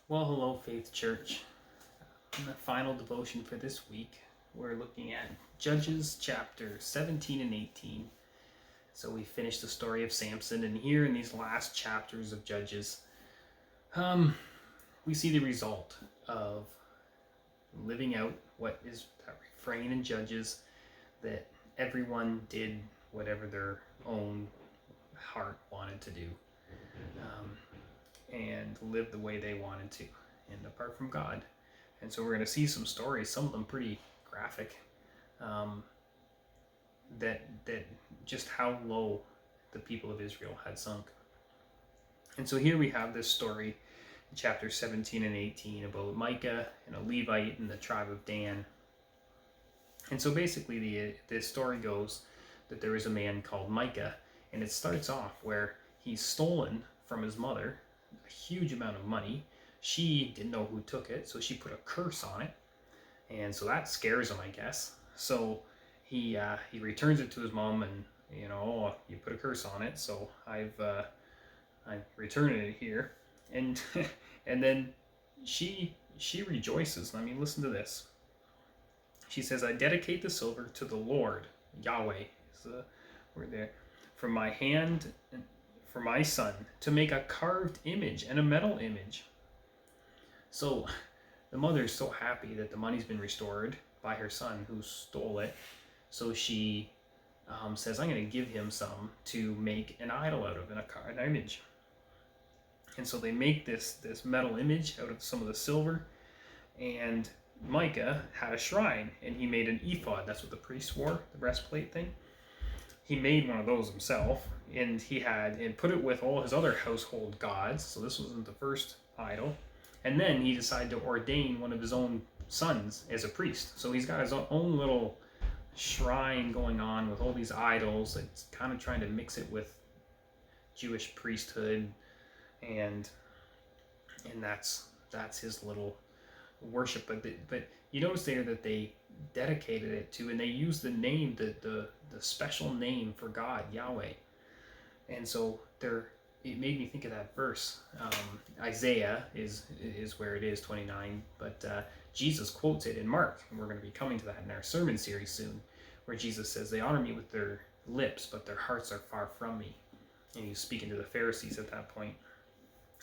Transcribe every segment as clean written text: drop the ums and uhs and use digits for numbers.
Well, hello, Faith Church. In the final devotion for this week, we're looking at Judges chapter 17 and 18. So we finished the story of Samson, and here in these last chapters of Judges, we see the result of living out what is that refrain in Judges that everyone did whatever their own heart wanted to do, and live the way they wanted to, and apart from God. And so we're going to see some stories, some of them pretty graphic, um, that just how low the people of Israel had sunk. And so here we have this story in chapter 17 and 18 about Micah and a Levite in the tribe of Dan. And so basically the story goes that there is a man called Micah, and it starts off where he's stolen from his mother a huge amount of money. She didn't know who took it, so she put a curse on it, and so that scares him, I guess. So he returns it to his mom, and oh, you put a curse on it, so I've returned it here, and and then she rejoices. I mean, listen to this. She says, "I dedicate the silver to the Lord, Yahweh." Is the word there. From my hand, for my son, to make a carved image and a metal image. So the mother is so happy that the money's been restored by her son who stole it. So she says, "I'm going to give him some to make an idol out of, an image." And so they make this metal image out of some of the silver. And Micah had a shrine, and he made an ephod. That's what the priests wore, the breastplate thing. He made one of those himself, and and put it with all his other household gods. So this wasn't the first idol. And then he decided to ordain one of his own sons as a priest. So he's got his own little shrine going on with all these idols. It's kind of trying to mix it with Jewish priesthood, and that's his little worship. But you notice there that they dedicated it to, and they used the name, the special name for God, Yahweh. And so it made me think of that verse. Isaiah is where it is, 29, but Jesus quotes it in Mark, and we're going to be coming to that in our sermon series soon, where Jesus says, "They honor me with their lips, but their hearts are far from me." And he's speaking to the Pharisees at that point.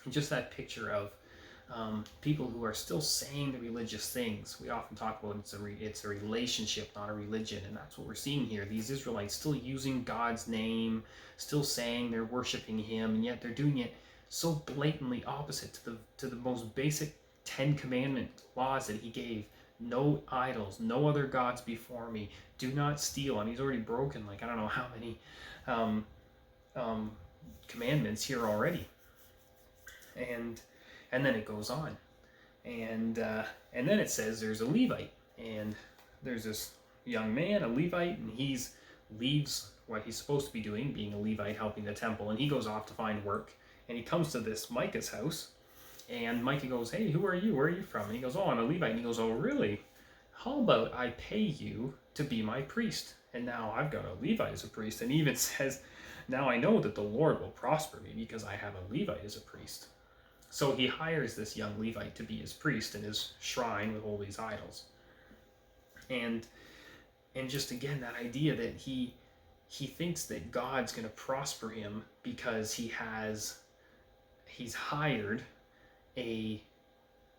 And just that picture of people who are still saying the religious things. We often talk about it's a relationship, not a religion, and that's what we're seeing here. These Israelites still using God's name, still saying they're worshiping Him, and yet they're doing it so blatantly opposite to the most basic Ten Commandment laws that He gave. No idols, no other gods before me. Do not steal. And He's already broken like I don't know how many um, commandments here already, and then it goes on, and then it says there's a Levite, and there's this young man, a Levite, and he's leaves what he's supposed to be doing, being a Levite, helping the temple, and he goes off to find work, and he comes to this Micah's house, and Micah goes, "Hey, who are you? Where are you from?" And he goes, "Oh, I'm a Levite." And he goes, "Oh, really? How about I pay you to be my priest?" And now I've got a Levite as a priest, and he even says, "Now I know that the Lord will prosper me because I have a Levite as a priest." So he hires this young Levite to be his priest in his shrine with all these idols. And just again that idea that he thinks that God's going to prosper him because he's hired a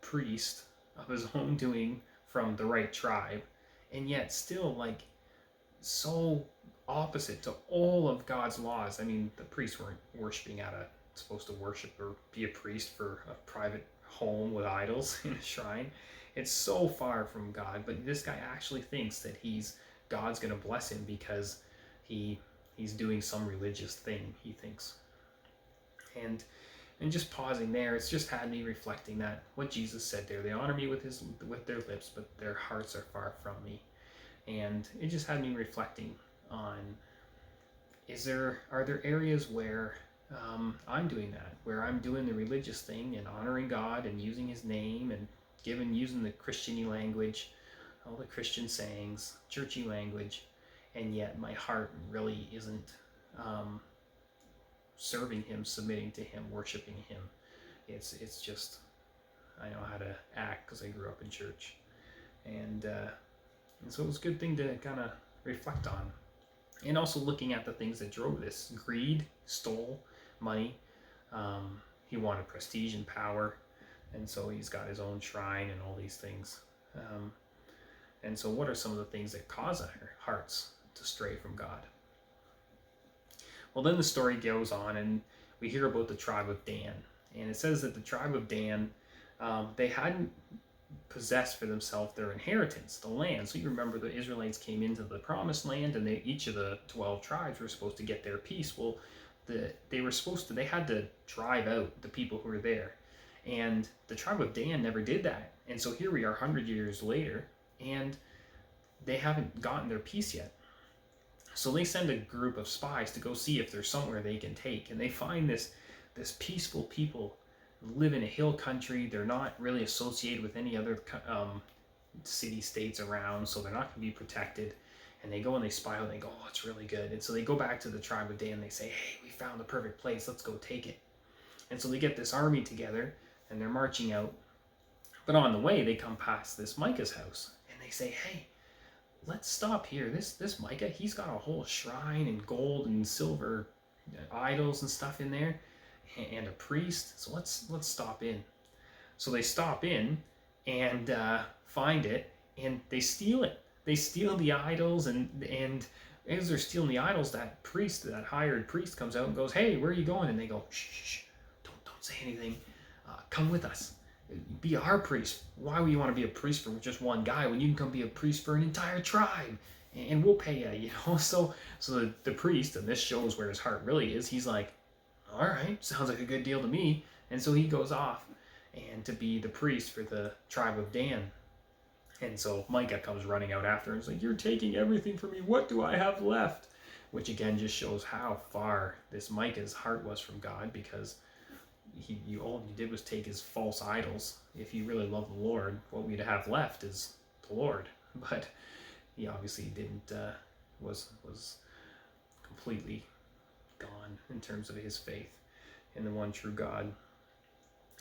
priest of his own doing from the right tribe, and yet still like so opposite to all of God's laws. I mean, the priests weren't worshiping at a supposed to worship or be a priest for a private home with idols in a shrine. It's so far from God, but this guy actually thinks that God's going to bless him because he's doing some religious thing, he thinks. And just pausing there, it's just had me reflecting that what Jesus said there. They honor me with their lips, but their hearts are far from me. And it just had me reflecting on are there areas where I'm doing that, where I'm doing the religious thing and honoring God and using His name and using the Christian-y language, all the Christian sayings, churchy language, and yet my heart really isn't serving Him, submitting to Him, worshiping Him. It's just I know how to act because I grew up in church. And so it was a good thing to kind of reflect on. And also looking at the things that drove this. Greed, stole money. He wanted prestige and power. And so he's got his own shrine and all these things. And so what are some of the things that cause our hearts to stray from God? Well, then the story goes on and we hear about the tribe of Dan. And it says that the tribe of Dan, they hadn't possessed for themselves their inheritance, the land. So you remember the Israelites came into the promised land and each of the 12 tribes were supposed to get their piece. Well, they had to drive out the people who were there. And the tribe of Dan never did that. And so here we are 100 years later, and they haven't gotten their piece yet. So they send a group of spies to go see if there's somewhere they can take. And they find this peaceful people live in a hill country. They're not really associated with any other city-states around, so they're not going to be protected. And they go and they spy out and they go, oh, it's really good. And so they go back to the tribe of Dan and they say, hey, we found the perfect place. Let's go take it. And so they get this army together and they're marching out. But on the way, they come past this Micah's house and they say, hey, let's stop here. This Micah, he's got a whole shrine and gold and silver idols and stuff in there and a priest. So let's stop in. So they stop in and find it and they steal it. They steal the idols and as they're stealing the idols, that hired priest comes out and goes, hey, where are you going? And they go, shh, don't say anything. Come with us. Be our priest. Why would you want to be a priest for just one guy when you can come be a priest for an entire tribe? And we'll pay you, So the priest, and this shows where his heart really is, he's like, all right, sounds like a good deal to me. And so he goes off and to be the priest for the tribe of Dan. And so Micah comes running out after and is like, you're taking everything from me. What do I have left? Which again just shows how far this Micah's heart was from God, because all he did was take his false idols. If he really loved the Lord, what we'd have left is the Lord. But he obviously didn't, was completely gone in terms of his faith in the one true God.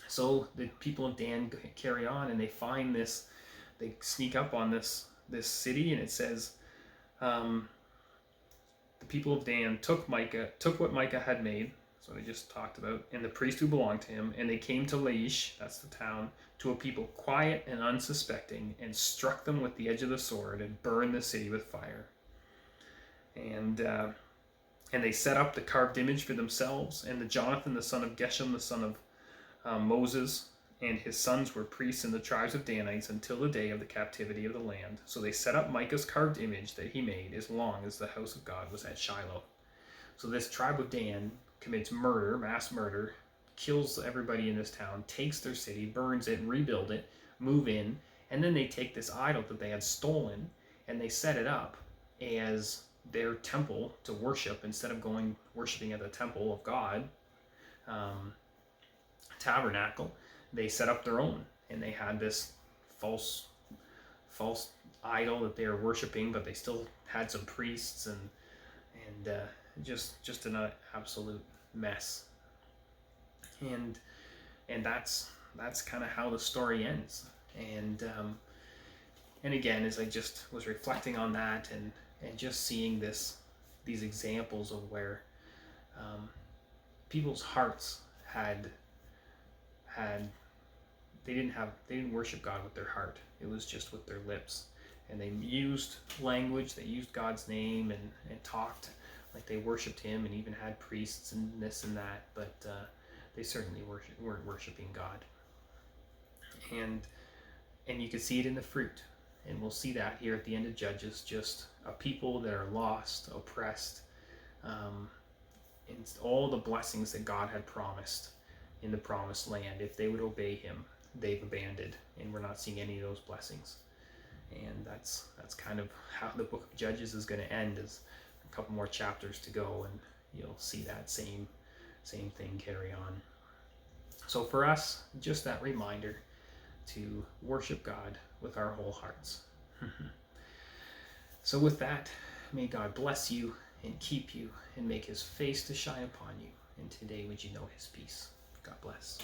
So the people of Dan carry on and they find this, they sneak up on this city, and it says, the people of Dan took what Micah had made, so they just talked about, and the priest who belonged to him, and they came to Laish, that's the town, to a people quiet and unsuspecting, and struck them with the edge of the sword, and burned the city with fire. And they set up the carved image for themselves, and Jonathan, the son of Geshem, the son of Moses, and his sons were priests in the tribes of Danites until the day of the captivity of the land. So they set up Micah's carved image that he made as long as the house of God was at Shiloh. So this tribe of Dan commits murder, mass murder, kills everybody in this town, takes their city, burns it, rebuild it, move in, and then they take this idol that they had stolen and they set it up as their temple to worship. Instead of worshiping at the temple of God, tabernacle, they set up their own, and they had this false idol that they were worshiping, but they still had some priests and just an absolute mess. And that's kind of how the story ends. And again, as I just was reflecting on that and just seeing these examples of where people's hearts they didn't worship God with their heart. It was just with their lips. And they used language, they used God's name and talked like they worshipped him, and even had priests and this and that, but they certainly weren't worshiping God. And you can see it in the fruit. And we'll see that here at the end of Judges, just a people that are lost, oppressed, and all the blessings that God had promised in the promised land. If they would obey him, they've abandoned, and we're not seeing any of those blessings. And that's kind of how the book of Judges is going to end, is a couple more chapters to go, and you'll see that same thing carry on. So for us, just that reminder to worship God with our whole hearts. So with that, may God bless you and keep you and make his face to shine upon you. And today would you know his peace. God bless.